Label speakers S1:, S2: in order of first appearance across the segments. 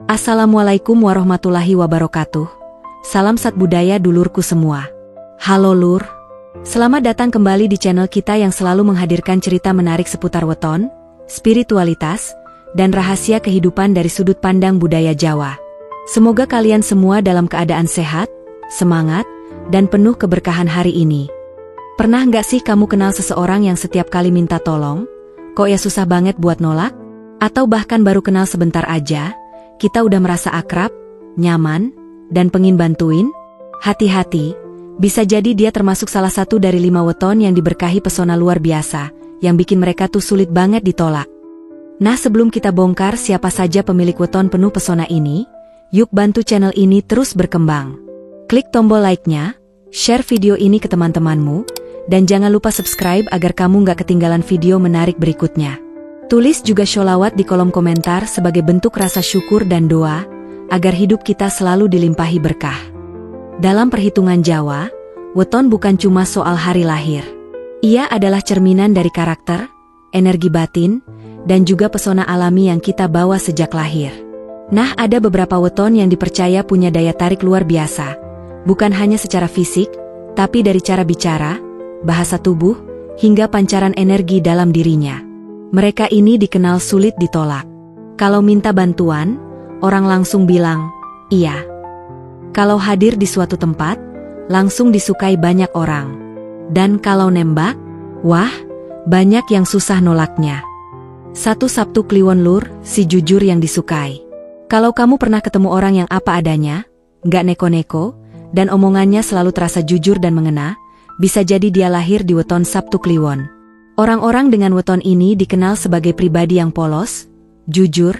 S1: Assalamualaikum warahmatullahi wabarakatuh. Salam sat budaya dulurku semua. Halo lur. Selamat datang kembali di channel kita yang selalu menghadirkan cerita menarik seputar weton, spiritualitas, dan rahasia kehidupan dari sudut pandang budaya Jawa. Semoga kalian semua dalam keadaan sehat, semangat, dan penuh keberkahan hari ini. Pernah nggak sih kamu kenal seseorang yang setiap kali minta tolong, kok ya susah banget buat nolak? Atau bahkan baru kenal sebentar aja, kita udah merasa akrab, nyaman, dan pengin bantuin? Hati-hati, bisa jadi dia termasuk salah satu dari 5 weton yang diberkahi pesona luar biasa, yang bikin mereka tuh sulit banget ditolak. Nah, sebelum kita bongkar siapa saja pemilik weton penuh pesona ini, yuk bantu channel ini terus berkembang. Klik tombol like-nya, share video ini ke teman-temanmu, dan jangan lupa subscribe agar kamu nggak ketinggalan video menarik berikutnya. Tulis juga sholawat di kolom komentar sebagai bentuk rasa syukur dan doa, agar hidup kita selalu dilimpahi berkah. Dalam perhitungan Jawa, weton bukan cuma soal hari lahir. Ia adalah cerminan dari karakter, energi batin, dan juga pesona alami yang kita bawa sejak lahir. Nah, ada beberapa weton yang dipercaya punya daya tarik luar biasa, bukan hanya secara fisik, tapi dari cara bicara, bahasa tubuh, hingga pancaran energi dalam dirinya. Mereka ini dikenal sulit ditolak. Kalau minta bantuan, orang langsung bilang, iya. Kalau hadir di suatu tempat, langsung disukai banyak orang. Dan kalau nembak, wah, banyak yang susah nolaknya. Satu Sabtu Kliwon lur, si jujur yang disukai. Kalau kamu pernah ketemu orang yang apa adanya, nggak neko-neko, dan omongannya selalu terasa jujur dan mengena, bisa jadi dia lahir di weton Sabtu Kliwon. Orang-orang dengan weton ini dikenal sebagai pribadi yang polos, jujur,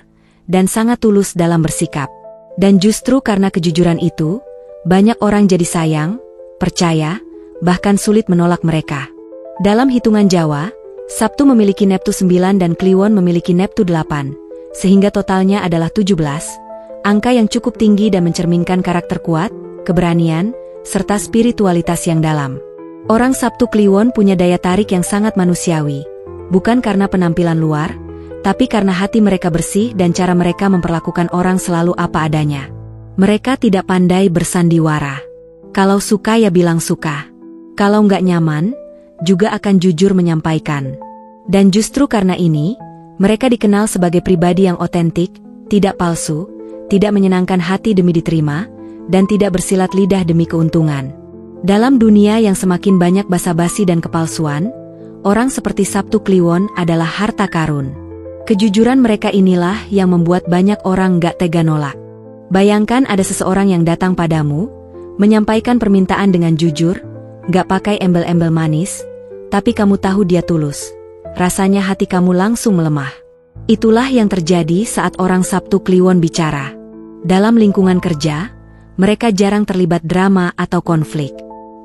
S1: dan sangat tulus dalam bersikap. Dan justru karena kejujuran itu, banyak orang jadi sayang, percaya, bahkan sulit menolak mereka. Dalam hitungan Jawa, Sabtu memiliki neptu 9 dan Kliwon memiliki neptu 8, sehingga totalnya adalah 17, angka yang cukup tinggi dan mencerminkan karakter kuat, keberanian, serta spiritualitas yang dalam. Orang Sabtu Kliwon punya daya tarik yang sangat manusiawi, bukan karena penampilan luar, tapi karena hati mereka bersih dan cara mereka memperlakukan orang selalu apa adanya. Mereka tidak pandai bersandiwara. Kalau suka ya bilang suka. Kalau nggak nyaman, juga akan jujur menyampaikan. Dan justru karena ini, mereka dikenal sebagai pribadi yang otentik, tidak palsu, tidak menyenangkan hati demi diterima, dan tidak bersilat lidah demi keuntungan. Dalam dunia yang semakin banyak basa-basi dan kepalsuan, orang seperti Sabtu Kliwon adalah harta karun. Kejujuran mereka inilah yang membuat banyak orang gak tega nolak. Bayangkan ada seseorang yang datang padamu, menyampaikan permintaan dengan jujur, gak pakai embel-embel manis, tapi kamu tahu dia tulus. Rasanya hati kamu langsung melemah. Itulah yang terjadi saat orang Sabtu Kliwon bicara. Dalam lingkungan kerja, mereka jarang terlibat drama atau konflik.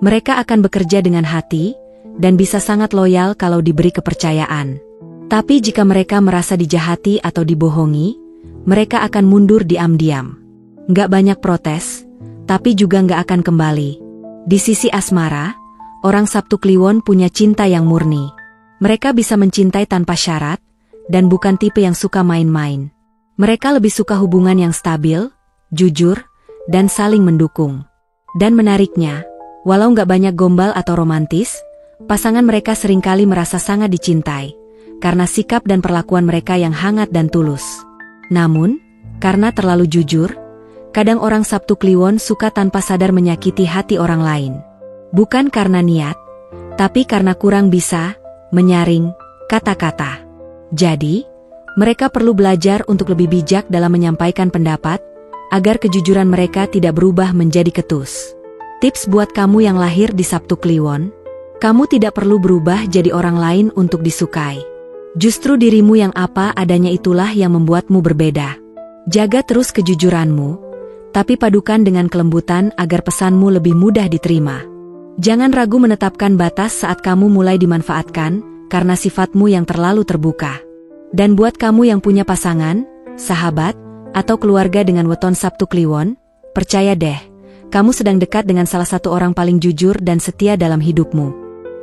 S1: Mereka akan bekerja dengan hati, dan bisa sangat loyal kalau diberi kepercayaan. Tapi jika mereka merasa dijahati atau dibohongi, mereka akan mundur diam-diam. Nggak banyak protes, tapi juga nggak akan kembali. Di sisi asmara, orang Sabtu Kliwon punya cinta yang murni. Mereka bisa mencintai tanpa syarat, dan bukan tipe yang suka main-main. Mereka lebih suka hubungan yang stabil, jujur, dan saling mendukung. Dan menariknya, walau nggak banyak gombal atau romantis, pasangan mereka seringkali merasa sangat dicintai, karena sikap dan perlakuan mereka yang hangat dan tulus. Namun, karena terlalu jujur, kadang orang Sabtu Kliwon suka tanpa sadar menyakiti hati orang lain. Bukan karena niat, tapi karena kurang bisa menyaring kata-kata. Jadi, mereka perlu belajar untuk lebih bijak dalam menyampaikan pendapat, agar kejujuran mereka tidak berubah menjadi ketus. Tips buat kamu yang lahir di Sabtu Kliwon, kamu tidak perlu berubah jadi orang lain untuk disukai. Justru dirimu yang apa adanya itulah yang membuatmu berbeda. Jaga terus kejujuranmu, tapi padukan dengan kelembutan agar pesanmu lebih mudah diterima. Jangan ragu menetapkan batas saat kamu mulai dimanfaatkan, karena sifatmu yang terlalu terbuka. Dan buat kamu yang punya pasangan, sahabat, atau keluarga dengan weton Sabtu Kliwon, percaya deh, kamu sedang dekat dengan salah satu orang paling jujur dan setia dalam hidupmu.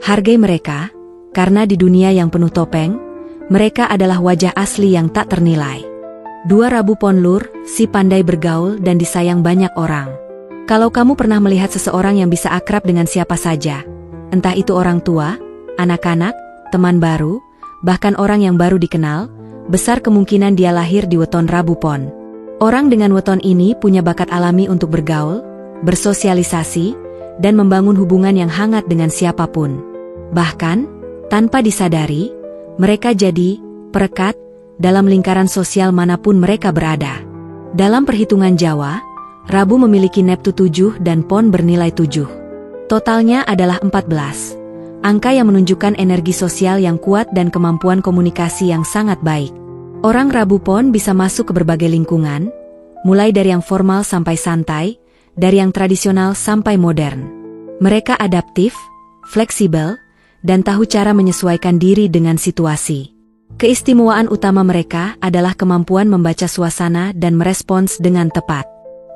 S1: Hargai mereka, karena di dunia yang penuh topeng, mereka adalah wajah asli yang tak ternilai. 2 Rabu Pon Lur, si pandai bergaul dan disayang banyak orang. Kalau kamu pernah melihat seseorang yang bisa akrab dengan siapa saja, entah itu orang tua, anak-anak, teman baru, bahkan orang yang baru dikenal, besar kemungkinan dia lahir di weton Rabu Pon. Orang dengan weton ini punya bakat alami untuk bergaul, bersosialisasi, dan membangun hubungan yang hangat dengan siapapun. Bahkan, tanpa disadari, mereka jadi perekat dalam lingkaran sosial manapun mereka berada. Dalam perhitungan Jawa, Rabu memiliki Neptu 7 dan Pon bernilai 7. Totalnya adalah 14. Angka yang menunjukkan energi sosial yang kuat dan kemampuan komunikasi yang sangat baik. Orang Rabu Pon bisa masuk ke berbagai lingkungan, mulai dari yang formal sampai santai, dari yang tradisional sampai modern. Mereka adaptif, fleksibel, dan tahu cara menyesuaikan diri dengan situasi. Keistimewaan utama mereka adalah kemampuan membaca suasana dan merespons dengan tepat.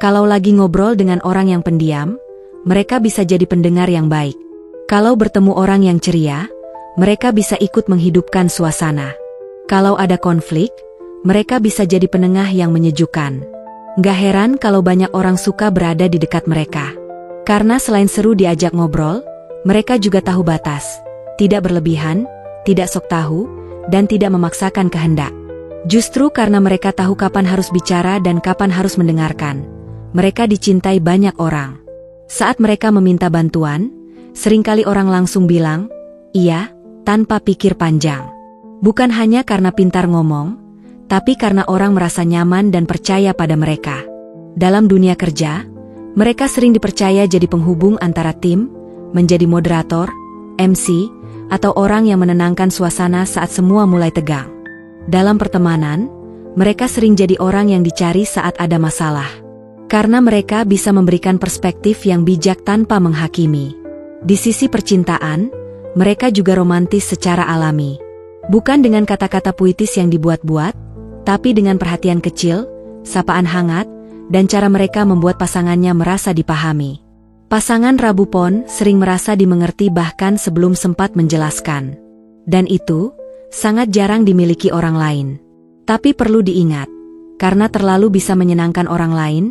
S1: Kalau lagi ngobrol dengan orang yang pendiam, mereka bisa jadi pendengar yang baik. Kalau bertemu orang yang ceria, mereka bisa ikut menghidupkan suasana. Kalau ada konflik, mereka bisa jadi penengah yang menyejukkan. Gak heran kalau banyak orang suka berada di dekat mereka. Karena selain seru diajak ngobrol, mereka juga tahu batas, tidak berlebihan, tidak sok tahu, dan tidak memaksakan kehendak. Justru karena mereka tahu kapan harus bicara dan kapan harus mendengarkan, mereka dicintai banyak orang. Saat mereka meminta bantuan, seringkali orang langsung bilang, iya, tanpa pikir panjang. Bukan hanya karena pintar ngomong, tapi karena orang merasa nyaman dan percaya pada mereka. Dalam dunia kerja, mereka sering dipercaya jadi penghubung antara tim, menjadi moderator, MC, atau orang yang menenangkan suasana saat semua mulai tegang. Dalam pertemanan, mereka sering jadi orang yang dicari saat ada masalah. Karena mereka bisa memberikan perspektif yang bijak tanpa menghakimi. Di sisi percintaan, mereka juga romantis secara alami. Bukan dengan kata-kata puitis yang dibuat-buat, tapi dengan perhatian kecil, sapaan hangat, dan cara mereka membuat pasangannya merasa dipahami. Pasangan Rabu Pon sering merasa dimengerti bahkan sebelum sempat menjelaskan. Dan itu sangat jarang dimiliki orang lain. Tapi perlu diingat, karena terlalu bisa menyenangkan orang lain,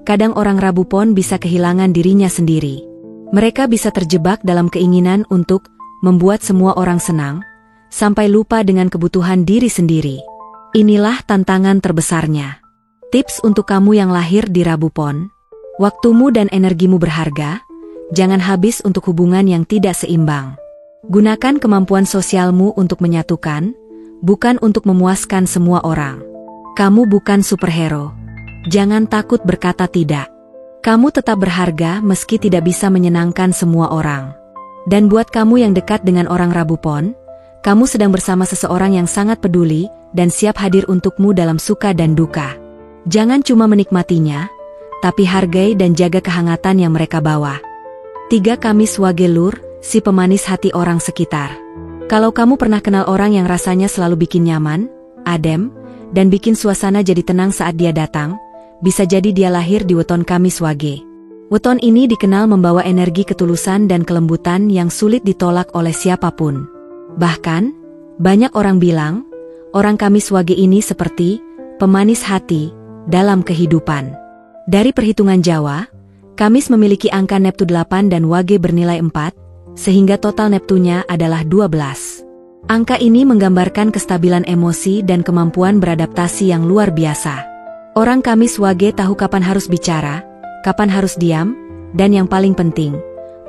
S1: kadang orang Rabu Pon bisa kehilangan dirinya sendiri. Mereka bisa terjebak dalam keinginan untuk membuat semua orang senang, sampai lupa dengan kebutuhan diri sendiri. Inilah tantangan terbesarnya. Tips untuk kamu yang lahir di Rabu Pon. Waktumu dan energimu berharga, jangan habis untuk hubungan yang tidak seimbang. Gunakan kemampuan sosialmu untuk menyatukan, bukan untuk memuaskan semua orang. Kamu bukan superhero. Jangan takut berkata tidak. Kamu tetap berharga meski tidak bisa menyenangkan semua orang. Dan buat kamu yang dekat dengan orang Rabu Pon, kamu sedang bersama seseorang yang sangat peduli dan siap hadir untukmu dalam suka dan duka. Jangan cuma menikmatinya, tapi hargai dan jaga kehangatan yang mereka bawa. 3 Kamis Wage Lur, si pemanis hati orang sekitar. Kalau kamu pernah kenal orang yang rasanya selalu bikin nyaman, adem, dan bikin suasana jadi tenang saat dia datang, bisa jadi dia lahir di weton Kamis Wage. Weton ini dikenal membawa energi ketulusan dan kelembutan yang sulit ditolak oleh siapapun. Bahkan, banyak orang bilang, orang Kamis Wage ini seperti pemanis hati dalam kehidupan. Dari perhitungan Jawa, Kamis memiliki angka Neptu 8 dan Wage bernilai 4, sehingga total Neptunya adalah 12. Angka ini menggambarkan kestabilan emosi dan kemampuan beradaptasi yang luar biasa. Orang Kamis Wage tahu kapan harus bicara, kapan harus diam, dan yang paling penting,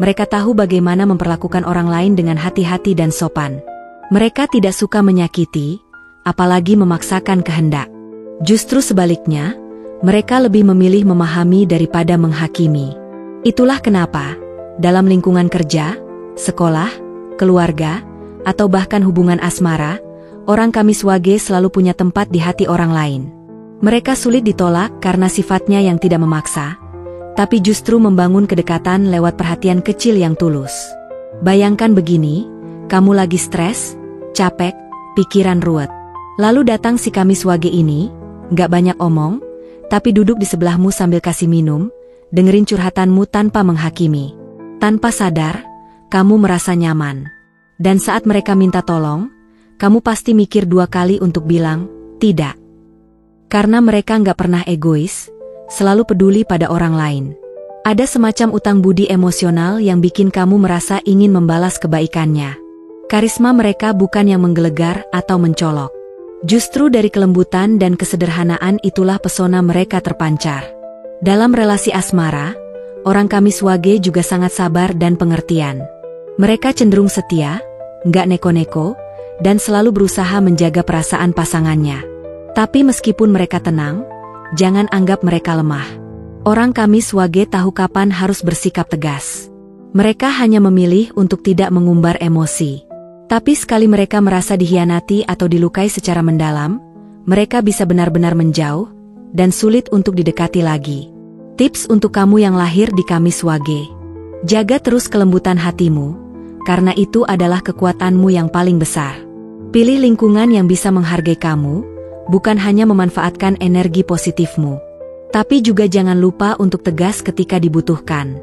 S1: mereka tahu bagaimana memperlakukan orang lain dengan hati-hati dan sopan. Mereka tidak suka menyakiti, apalagi memaksakan kehendak. Justru sebaliknya, mereka lebih memilih memahami daripada menghakimi. Itulah kenapa, dalam lingkungan kerja, sekolah, keluarga, atau bahkan hubungan asmara, orang Kamis Wage selalu punya tempat di hati orang lain. Mereka sulit ditolak karena sifatnya yang tidak memaksa, tapi justru membangun kedekatan lewat perhatian kecil yang tulus. Bayangkan begini, kamu lagi stres, capek, pikiran ruwet. Lalu datang si Kamis Wage ini, gak banyak omong, tapi duduk di sebelahmu sambil kasih minum, dengerin curhatanmu tanpa menghakimi. Tanpa sadar, kamu merasa nyaman. Dan saat mereka minta tolong, kamu pasti mikir 2 kali untuk bilang, tidak. Karena mereka nggak pernah egois, selalu peduli pada orang lain. Ada semacam utang budi emosional yang bikin kamu merasa ingin membalas kebaikannya. Karisma mereka bukan yang menggelegar atau mencolok. Justru dari kelembutan dan kesederhanaan itulah pesona mereka terpancar. Dalam relasi asmara, orang Kamiswage juga sangat sabar dan pengertian. Mereka cenderung setia, nggak neko-neko, dan selalu berusaha menjaga perasaan pasangannya. Tapi meskipun mereka tenang, jangan anggap mereka lemah. Orang Kamiswage tahu kapan harus bersikap tegas. Mereka hanya memilih untuk tidak mengumbar emosi. Tapi sekali mereka merasa dikhianati atau dilukai secara mendalam, mereka bisa benar-benar menjauh, dan sulit untuk didekati lagi. Tips untuk kamu yang lahir di Kamiswage. Jaga terus kelembutan hatimu, karena itu adalah kekuatanmu yang paling besar. Pilih lingkungan yang bisa menghargai kamu, bukan hanya memanfaatkan energi positifmu. Tapi juga jangan lupa untuk tegas ketika dibutuhkan.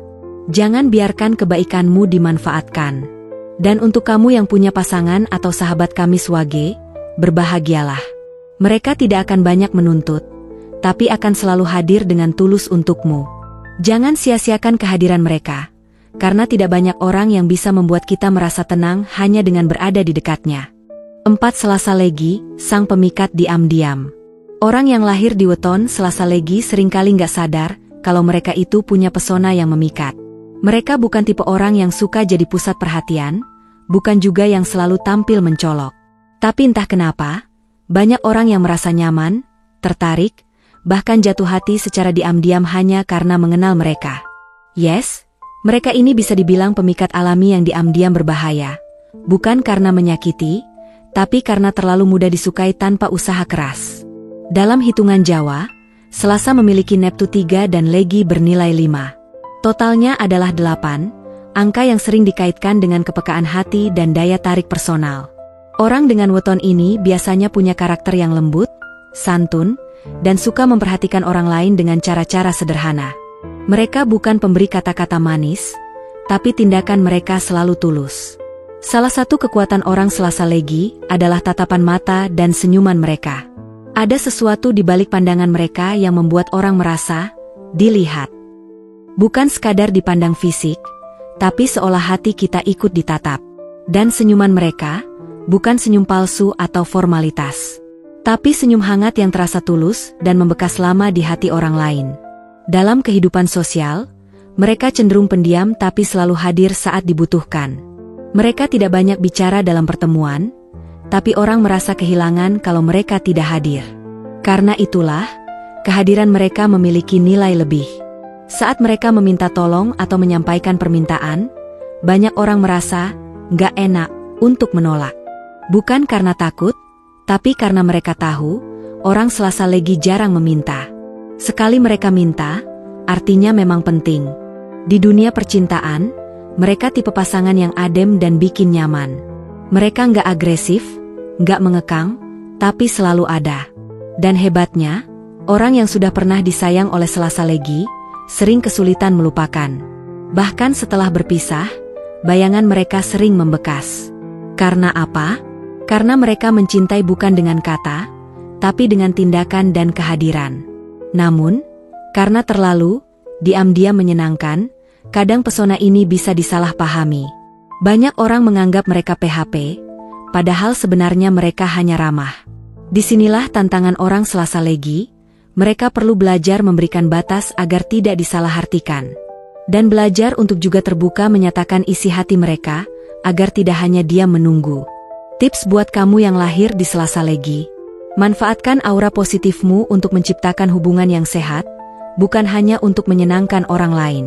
S1: Jangan biarkan kebaikanmu dimanfaatkan. Dan untuk kamu yang punya pasangan atau sahabat Kamiswage, berbahagialah. Mereka tidak akan banyak menuntut, tapi akan selalu hadir dengan tulus untukmu. Jangan sia-siakan kehadiran mereka, karena tidak banyak orang yang bisa membuat kita merasa tenang hanya dengan berada di dekatnya. 4. Selasa Legi, sang pemikat diam-diam. Orang yang lahir di weton Selasa Legi seringkali nggak sadar kalau mereka itu punya pesona yang memikat. Mereka bukan tipe orang yang suka jadi pusat perhatian, bukan juga yang selalu tampil mencolok. Tapi entah kenapa, banyak orang yang merasa nyaman, tertarik, bahkan jatuh hati secara diam-diam hanya karena mengenal mereka. Yes, mereka ini bisa dibilang pemikat alami yang diam-diam berbahaya. Bukan karena menyakiti, tapi karena terlalu mudah disukai tanpa usaha keras. Dalam hitungan Jawa, Selasa memiliki Neptu 3 dan Legi bernilai 5. Totalnya adalah 8, angka yang sering dikaitkan dengan kepekaan hati dan daya tarik personal. Orang dengan weton ini biasanya punya karakter yang lembut, santun, dan suka memperhatikan orang lain dengan cara-cara sederhana. Mereka bukan pemberi kata-kata manis, tapi tindakan mereka selalu tulus. Salah satu kekuatan orang Selasa Legi adalah tatapan mata dan senyuman mereka. Ada sesuatu di balik pandangan mereka yang membuat orang merasa dilihat. Bukan sekadar dipandang fisik, tapi seolah hati kita ikut ditatap. Dan senyuman mereka, bukan senyum palsu atau formalitas. Tapi senyum hangat yang terasa tulus dan membekas lama di hati orang lain. Dalam kehidupan sosial, mereka cenderung pendiam tapi selalu hadir saat dibutuhkan. Mereka tidak banyak bicara dalam pertemuan, tapi orang merasa kehilangan kalau mereka tidak hadir. Karena itulah, kehadiran mereka memiliki nilai lebih. Saat mereka meminta tolong atau menyampaikan permintaan, banyak orang merasa nggak enak untuk menolak. Bukan karena takut, tapi karena mereka tahu, orang Selasa Legi jarang meminta. Sekali mereka minta, artinya memang penting. Di dunia percintaan, mereka tipe pasangan yang adem dan bikin nyaman. Mereka nggak agresif, nggak mengekang, tapi selalu ada. Dan hebatnya, orang yang sudah pernah disayang oleh Selasa Legi, sering kesulitan melupakan. Bahkan setelah berpisah, bayangan mereka sering membekas. Karena apa? Karena mereka mencintai bukan dengan kata, tapi dengan tindakan dan kehadiran. Namun, karena terlalu diam-diam menyenangkan, kadang pesona ini bisa disalahpahami. Banyak orang menganggap mereka PHP, padahal sebenarnya mereka hanya ramah. Disinilah tantangan orang Selasa Legi. Mereka perlu belajar memberikan batas agar tidak disalahartikan. Dan belajar untuk juga terbuka menyatakan isi hati mereka, agar tidak hanya diam menunggu. Tips buat kamu yang lahir di Selasa Legi. Manfaatkan aura positifmu untuk menciptakan hubungan yang sehat, bukan hanya untuk menyenangkan orang lain.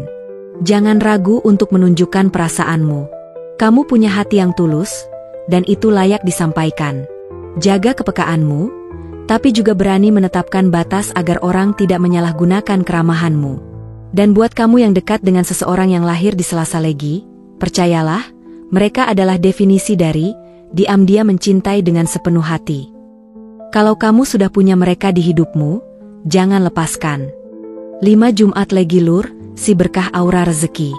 S1: Jangan ragu untuk menunjukkan perasaanmu. Kamu punya hati yang tulus, dan itu layak disampaikan. Jaga kepekaanmu, tapi juga berani menetapkan batas agar orang tidak menyalahgunakan keramahanmu. Dan buat kamu yang dekat dengan seseorang yang lahir di Selasa Legi, percayalah, mereka adalah definisi dari diam-diam mencintai dengan sepenuh hati. Kalau kamu sudah punya mereka di hidupmu, jangan lepaskan. 5 Jumat Legi Lur, si berkah aura rezeki.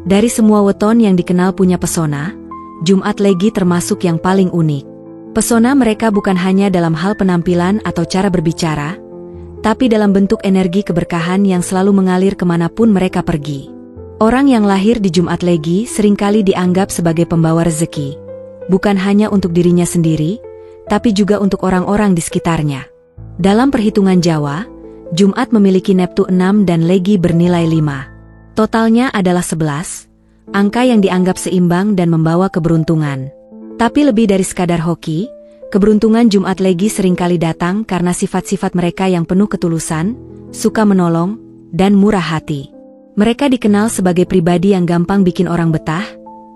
S1: Dari semua weton yang dikenal punya pesona, Jumat Legi termasuk yang paling unik. Pesona mereka bukan hanya dalam hal penampilan atau cara berbicara, tapi dalam bentuk energi keberkahan yang selalu mengalir kemanapun mereka pergi. Orang yang lahir di Jumat Legi seringkali dianggap sebagai pembawa rezeki, bukan hanya untuk dirinya sendiri, tapi juga untuk orang-orang di sekitarnya. Dalam perhitungan Jawa, Jumat memiliki Neptu 6 dan Legi bernilai 5. Totalnya adalah 11, angka yang dianggap seimbang dan membawa keberuntungan. Tapi lebih dari sekadar hoki, keberuntungan Jumat Legi seringkali datang karena sifat-sifat mereka yang penuh ketulusan, suka menolong, dan murah hati. Mereka dikenal sebagai pribadi yang gampang bikin orang betah,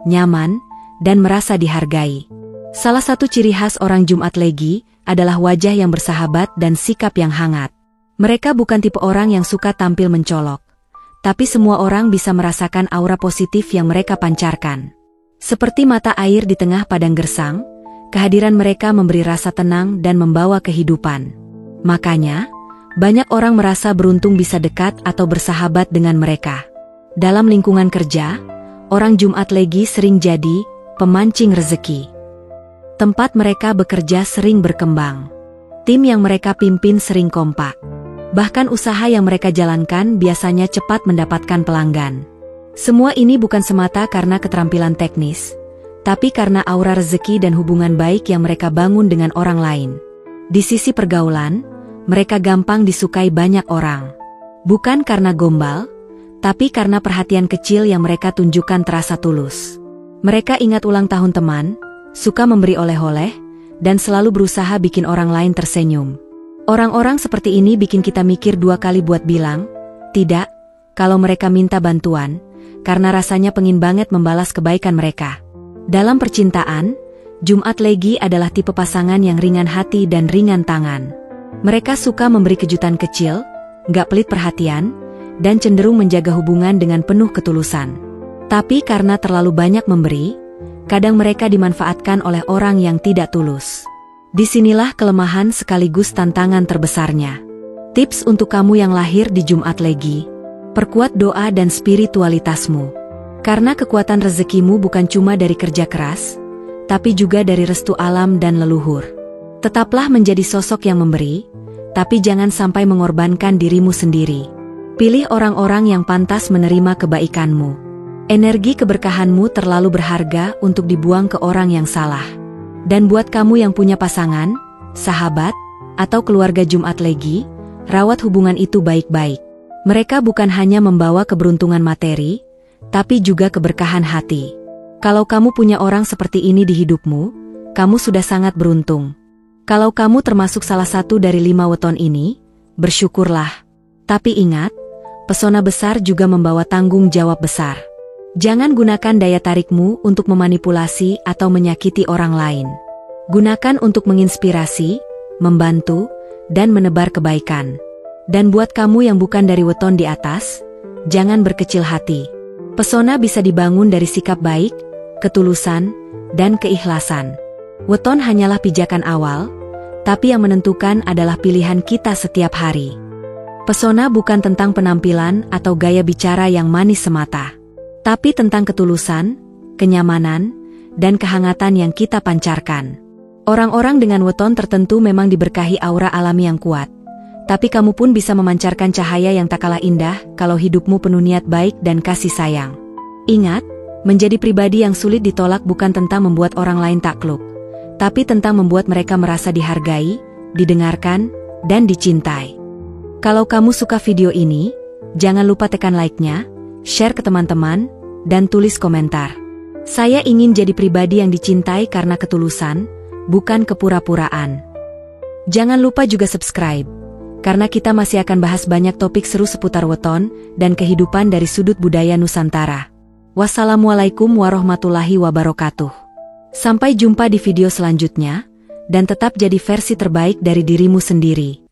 S1: nyaman, dan merasa dihargai. Salah satu ciri khas orang Jumat Legi adalah wajah yang bersahabat dan sikap yang hangat. Mereka bukan tipe orang yang suka tampil mencolok, tapi semua orang bisa merasakan aura positif yang mereka pancarkan. Seperti mata air di tengah padang gersang, kehadiran mereka memberi rasa tenang dan membawa kehidupan. Makanya, banyak orang merasa beruntung bisa dekat atau bersahabat dengan mereka. Dalam lingkungan kerja, orang Jumat Legi sering jadi pemancing rezeki. Tempat mereka bekerja sering berkembang. Tim yang mereka pimpin sering kompak. Bahkan usaha yang mereka jalankan biasanya cepat mendapatkan pelanggan. Semua ini bukan semata karena keterampilan teknis, tapi karena aura rezeki dan hubungan baik yang mereka bangun dengan orang lain. Di sisi pergaulan, mereka gampang disukai banyak orang. Bukan karena gombal, tapi karena perhatian kecil yang mereka tunjukkan terasa tulus. Mereka ingat ulang tahun teman, suka memberi oleh-oleh, dan selalu berusaha bikin orang lain tersenyum. Orang-orang seperti ini bikin kita mikir dua kali buat bilang, tidak, kalau mereka minta bantuan, karena rasanya pengen banget membalas kebaikan mereka. Dalam percintaan, Jumat Legi adalah tipe pasangan yang ringan hati dan ringan tangan. Mereka suka memberi kejutan kecil, gak pelit perhatian, dan cenderung menjaga hubungan dengan penuh ketulusan. Tapi karena terlalu banyak memberi, kadang mereka dimanfaatkan oleh orang yang tidak tulus. Disinilah kelemahan sekaligus tantangan terbesarnya. Tips untuk kamu yang lahir di Jumat Legi: perkuat doa dan spiritualitasmu. Karena kekuatan rezekimu bukan cuma dari kerja keras, tapi juga dari restu alam dan leluhur. Tetaplah menjadi sosok yang memberi, tapi jangan sampai mengorbankan dirimu sendiri. Pilih orang-orang yang pantas menerima kebaikanmu. Energi keberkahanmu terlalu berharga untuk dibuang ke orang yang salah. Dan buat kamu yang punya pasangan, sahabat, atau keluarga Jumat Legi, rawat hubungan itu baik-baik. Mereka bukan hanya membawa keberuntungan materi, tapi juga keberkahan hati. Kalau kamu punya orang seperti ini di hidupmu, kamu sudah sangat beruntung. Kalau kamu termasuk salah satu dari 5 weton ini, bersyukurlah. Tapi ingat, pesona besar juga membawa tanggung jawab besar. Jangan gunakan daya tarikmu untuk memanipulasi atau menyakiti orang lain. Gunakan untuk menginspirasi, membantu, dan menebar kebaikan. Dan buat kamu yang bukan dari weton di atas, jangan berkecil hati. Pesona bisa dibangun dari sikap baik, ketulusan, dan keikhlasan. Weton hanyalah pijakan awal, tapi yang menentukan adalah pilihan kita setiap hari. Pesona bukan tentang penampilan atau gaya bicara yang manis semata, tapi tentang ketulusan, kenyamanan, dan kehangatan yang kita pancarkan. Orang-orang dengan weton tertentu memang diberkahi aura alami yang kuat, tapi kamu pun bisa memancarkan cahaya yang tak kalah indah kalau hidupmu penuh niat baik dan kasih sayang. Ingat, menjadi pribadi yang sulit ditolak bukan tentang membuat orang lain takluk, tapi tentang membuat mereka merasa dihargai, didengarkan, dan dicintai. Kalau kamu suka video ini, jangan lupa tekan like-nya, share ke teman-teman, dan tulis komentar. Saya ingin jadi pribadi yang dicintai karena ketulusan, bukan kepura-puraan. Jangan lupa juga subscribe, karena kita masih akan bahas banyak topik seru seputar weton dan kehidupan dari sudut budaya Nusantara. Wassalamualaikum warahmatullahi wabarakatuh. Sampai jumpa di video selanjutnya, dan tetap jadi versi terbaik dari dirimu sendiri.